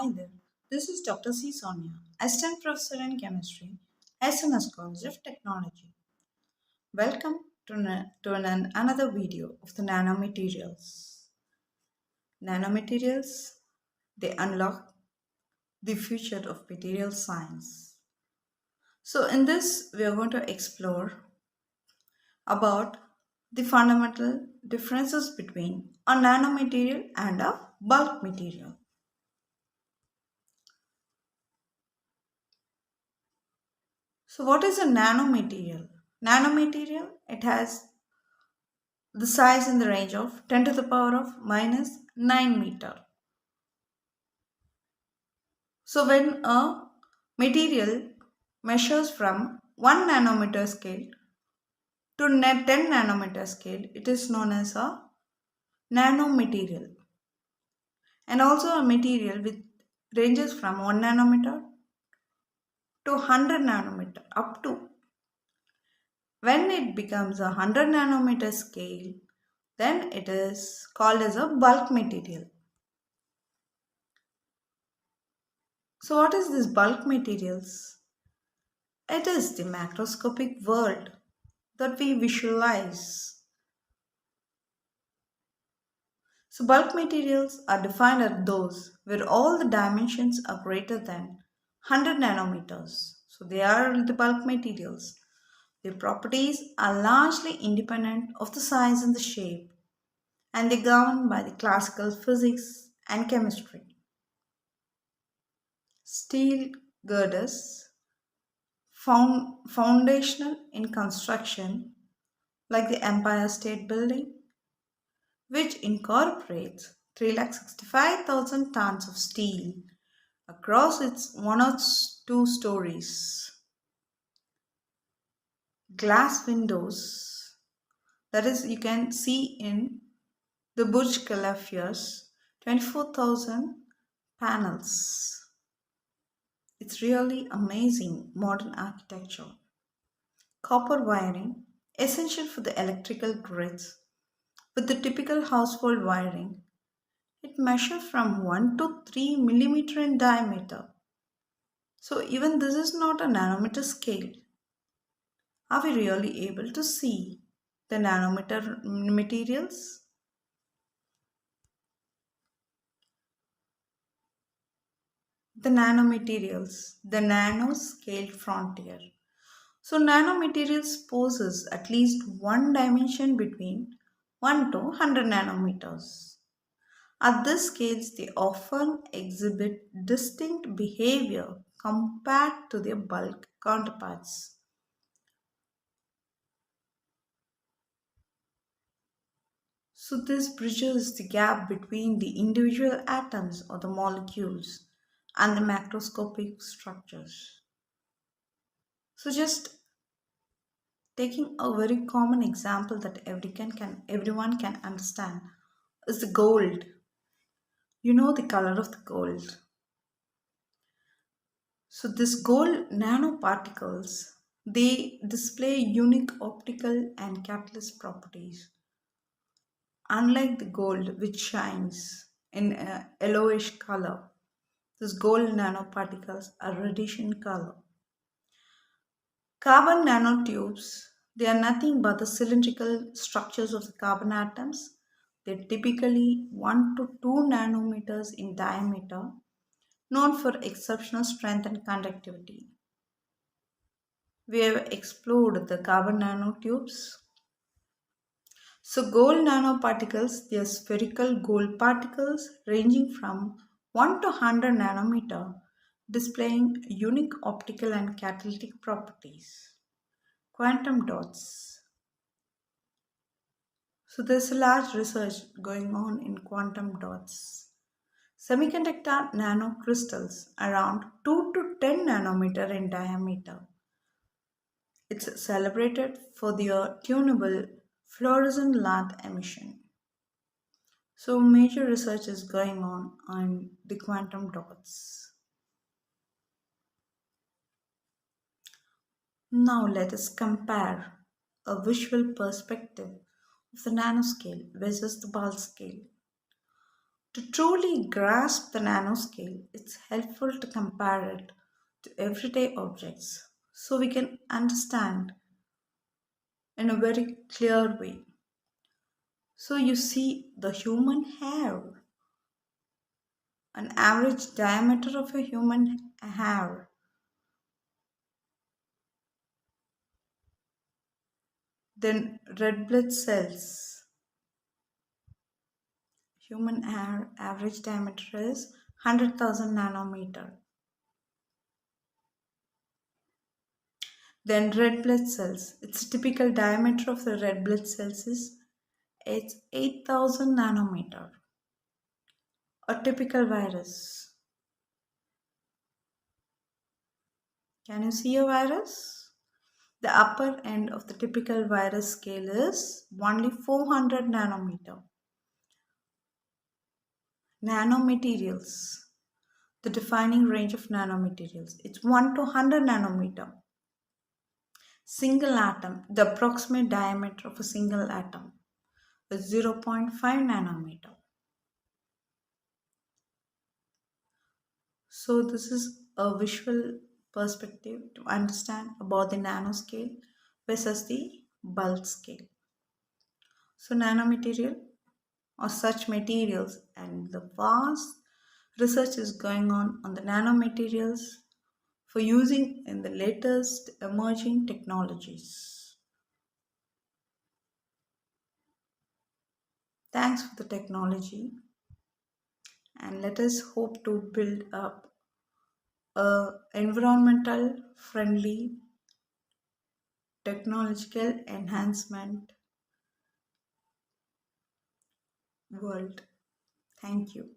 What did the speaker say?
Hi there, this is Dr. C. Sonia, Assistant Professor in Chemistry, SNS College of Technology. Welcome to another video of the nanomaterials. Nanomaterials, they unlock the future of material science. So in this, we are going to explore about the fundamental differences between a nanomaterial and a bulk material. So what is a nanomaterial? Nanomaterial, it has the size in the range of 10 to the power of minus 9 meter. So when a material measures from 1 nanometer scale to 10 nanometer scale, it is known as a nanomaterial. And also a material with ranges from 1 nanometer to 100 nanometer up to. When it becomes a 100 nanometer scale, then it is called as a bulk material. So what is this bulk materials? It is the macroscopic world that we visualize. So bulk materials are defined as those where all the dimensions are greater than 100 nanometers. So they are the bulk materials. Their properties are largely independent of the size and the shape, and they governed by the classical physics and chemistry. Steel girders, foundational in construction, like the Empire State Building, which incorporates 365,000 tons of steel across its one or two stories. Glass windows, that is, you can see in the Burj Khalifa's 24,000 panels. It's really amazing modern architecture. Copper wiring, essential for the electrical grids, with the typical household wiring. It measures from 1 to 3 millimeter in diameter. So even this is not a nanometer scale. Are we really able to see the nanometer materials? The nanomaterials, the nanoscale frontier. So nanomaterials poses at least one dimension between 1 to 100 nanometers. At this scales, they often exhibit distinct behavior compared to their bulk counterparts. So this bridges the gap between the individual atoms or the molecules and the macroscopic structures. So just taking a very common example that everyone can understand is the gold. You know the color of the gold. So this gold nanoparticles, they display unique optical and catalyst properties. Unlike the gold which shines in a yellowish color, these gold nanoparticles are reddish in color. Carbon nanotubes, they are nothing but the cylindrical structures of the carbon atoms. They're typically 1 to 2 nanometers in diameter, known for exceptional strength and conductivity. We have explored the carbon nanotubes. So gold nanoparticles, they are spherical gold particles ranging from 1 to 100 nanometer, displaying unique optical and catalytic properties. Quantum dots. So there's a large research going on in quantum dots. Semiconductor nanocrystals around 2 to 10 nanometer in diameter. It's celebrated for their tunable fluorescent light emission. So major research is going on the quantum dots. Now let us compare a visual perspective of the nanoscale versus the bulk scale. To truly grasp the nanoscale, it's helpful to compare it to everyday objects so we can understand in a very clear way. So you see the human hair, an average diameter of a human hair, then red blood cells. Human hair average diameter is 100,000 nanometer. Then red blood cells. Its typical diameter of the red blood cells is it's 8,000 nanometer. A typical virus. Can you see a virus? The upper end of the typical virus scale is only 400 nanometer. Nanomaterials. The defining range of nanomaterials. It's 1 to 100 nanometer. Single atom. The approximate diameter of a single atom is zero point 0.5 nanometer. So this is a visual perspective to understand about the nanoscale versus the bulk scale. So nanomaterial or such materials, and the vast research is going on the nanomaterials for using in the latest emerging technologies. Thanks for the technology, and let us hope to build up a environmental friendly technological enhancement world. Thank you.